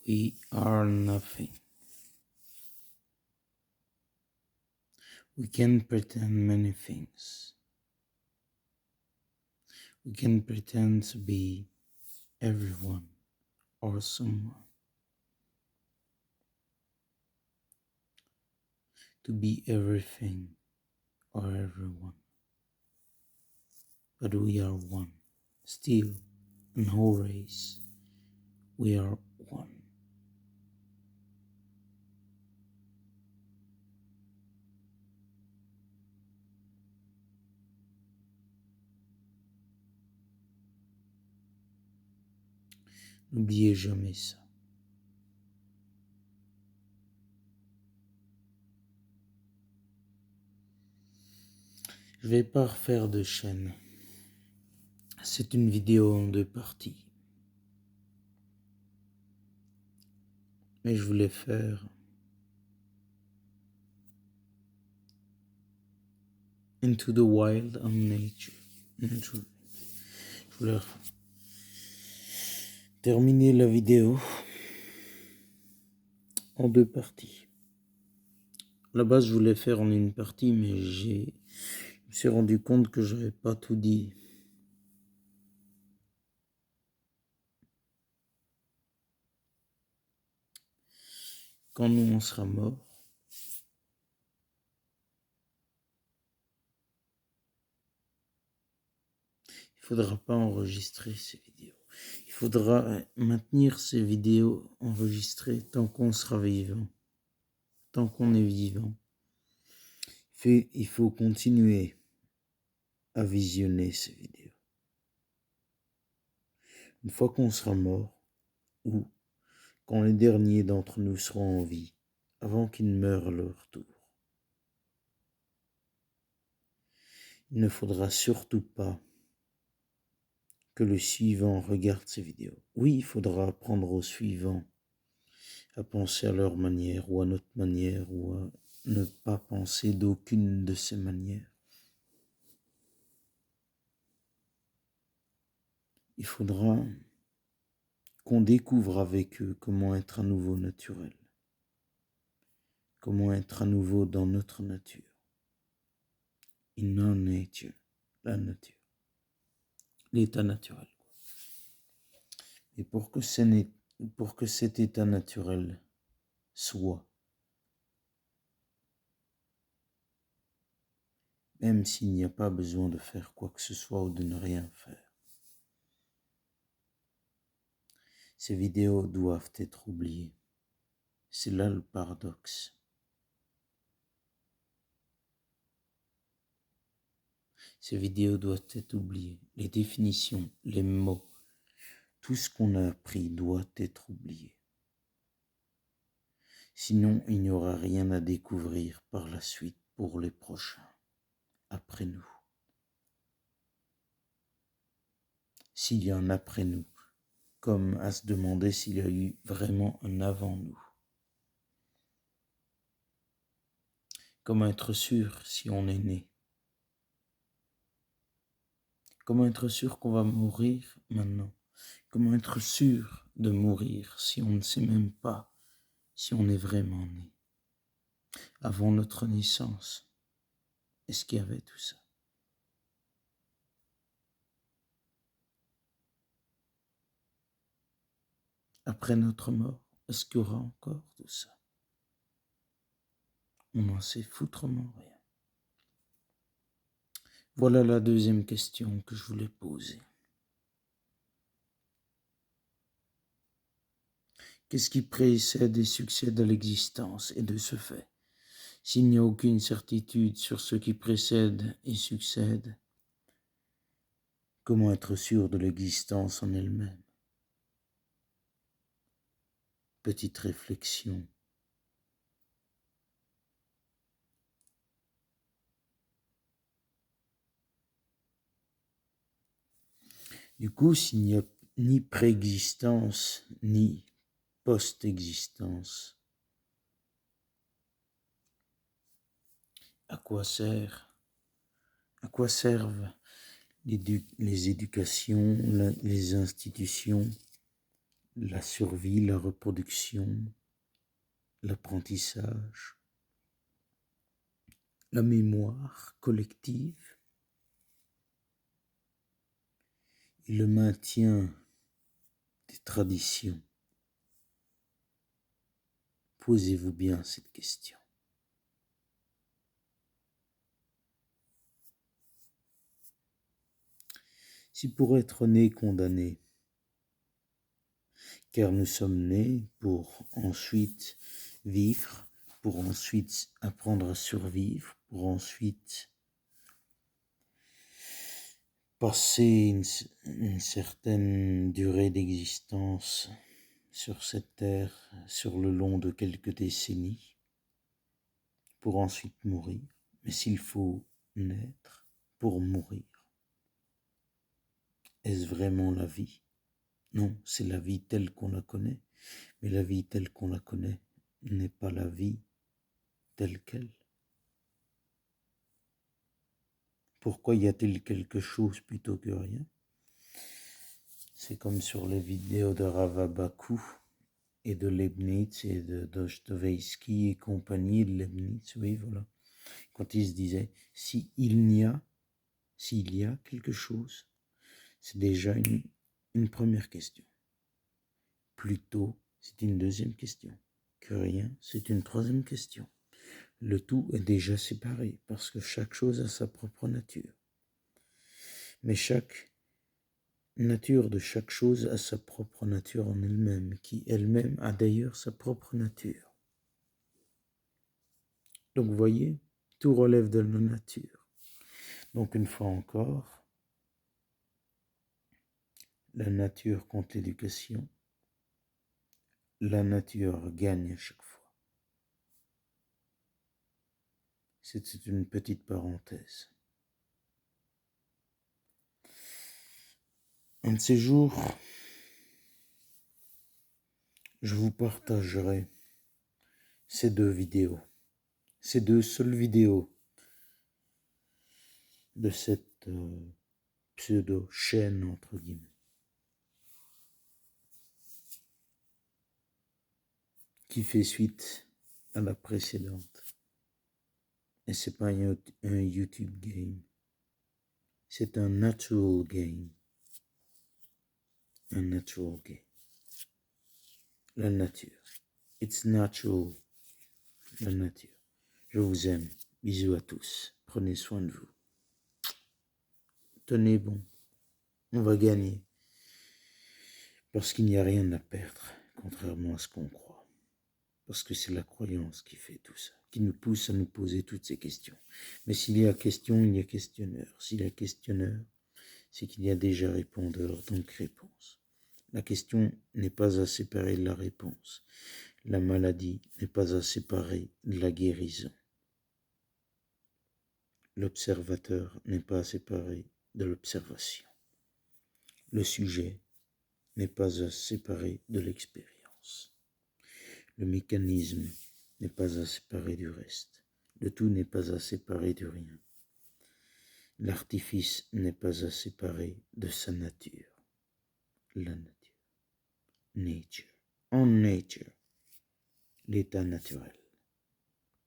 We are nothing. We can pretend many things. We can pretend to be everyone or someone. To be everything or everyone. But we are one. Still, in whole race, we are one. N'oubliez jamais ça. Je vais pas refaire de chaîne. C'est une vidéo en 2 parties. Mais je voulais faire Into the Wild on Nature. Je voulais terminer la vidéo en 2 parties. À la base, je voulais faire en 1 partie, mais je me suis rendu compte que j'avais pas tout dit. Quand nous on sera mort, il faudra pas enregistrer ces vidéos. Il faudra maintenir ces vidéos enregistrées tant qu'on sera vivant. Tant qu'on est vivant. Il faut continuer à visionner ces vidéos. Une fois qu'on sera mort, ou quand les derniers d'entre nous seront en vie, avant qu'ils ne meurent à leur tour, il ne faudra surtout pas que le suivant regarde ces vidéos. Oui, il faudra apprendre aux suivants à penser à leur manière ou à notre manière ou à ne pas penser d'aucune de ces manières. Il faudra qu'on découvre avec eux comment être à nouveau naturel, comment être à nouveau dans notre nature. In our nature, la nature, l'état naturel. Et pour que cet état naturel soit, même s'il n'y a pas besoin de faire quoi que ce soit ou de ne rien faire, ces vidéos doivent être oubliées. C'est là le paradoxe. Ces vidéos doivent être oubliées. Les définitions, les mots, tout ce qu'on a appris doit être oublié. Sinon, il n'y aura rien à découvrir par la suite pour les prochains, après nous. S'il y a un après nous, comme à se demander s'il y a eu vraiment un avant nous. Comment être sûr si on est né? Comment être sûr qu'on va mourir maintenant? Comment être sûr de mourir si on ne sait même pas si on est vraiment né? Avant notre naissance, est-ce qu'il y avait tout ça? Après notre mort, est-ce qu'il y aura encore tout ça? On n'en sait foutrement rien. Voilà la deuxième question que je voulais poser. Qu'est-ce qui précède et succède à l'existence? Et de ce fait, s'il n'y a aucune certitude sur ce qui précède et succède, comment être sûr de l'existence en elle-même? Petite réflexion. Du coup, s'il n'y a ni préexistence, ni post-existence, à quoi servent les éducations, les institutions, la survie, la reproduction, l'apprentissage, la mémoire collective et le maintien des traditions. Posez-vous bien cette question. Si pour être né condamné, car nous sommes nés pour ensuite vivre, pour ensuite apprendre à survivre, pour ensuite passer une certaine durée d'existence sur cette terre, sur le long de quelques décennies, pour ensuite mourir. Mais s'il faut naître pour mourir, est-ce vraiment la vie? Non, c'est la vie telle qu'on la connaît, mais la vie telle qu'on la connaît n'est pas la vie telle qu'elle. Pourquoi y a-t-il quelque chose plutôt que rien? C'est comme sur les vidéos de Ravabaku et de Leibniz et de Dostoïevski et compagnie de Leibniz, oui, voilà. Quand ils se disaient, s'il y a quelque chose, c'est déjà une première question. Plutôt, c'est une deuxième question. Que rien, c'est une troisième question. Le tout est déjà séparé parce que chaque chose a sa propre nature. Mais chaque nature de chaque chose a sa propre nature en elle-même, qui elle-même a d'ailleurs sa propre nature. Donc vous voyez, tout relève de la nature. Donc une fois encore, la nature contre l'éducation, la nature gagne à chaque fois. C'est une petite parenthèse. Un de ces jours, je vous partagerai ces deux vidéos, ces deux seules vidéos de cette pseudo-chaîne, entre guillemets, qui fait suite à la précédente. Et c'est pas un YouTube game, c'est un natural game. Un natural game. La nature. It's natural. La nature. Je vous aime. Bisous à tous. Prenez soin de vous. Tenez bon. On va gagner. Parce qu'il n'y a rien à perdre, contrairement à ce qu'on croit. Parce que c'est la croyance qui fait tout ça, qui nous pousse à nous poser toutes ces questions. Mais s'il y a question, il y a questionneur. S'il y a questionneur, c'est qu'il y a déjà répondeur, donc réponse. La question n'est pas à séparer de la réponse. La maladie n'est pas à séparer de la guérison. L'observateur n'est pas à séparer de l'observation. Le sujet n'est pas à séparer de l'expérience. Le mécanisme n'est pas à séparer du reste. Le tout n'est pas à séparer du rien. L'artifice n'est pas à séparer de sa nature. La nature. Nature. En nature. L'état naturel.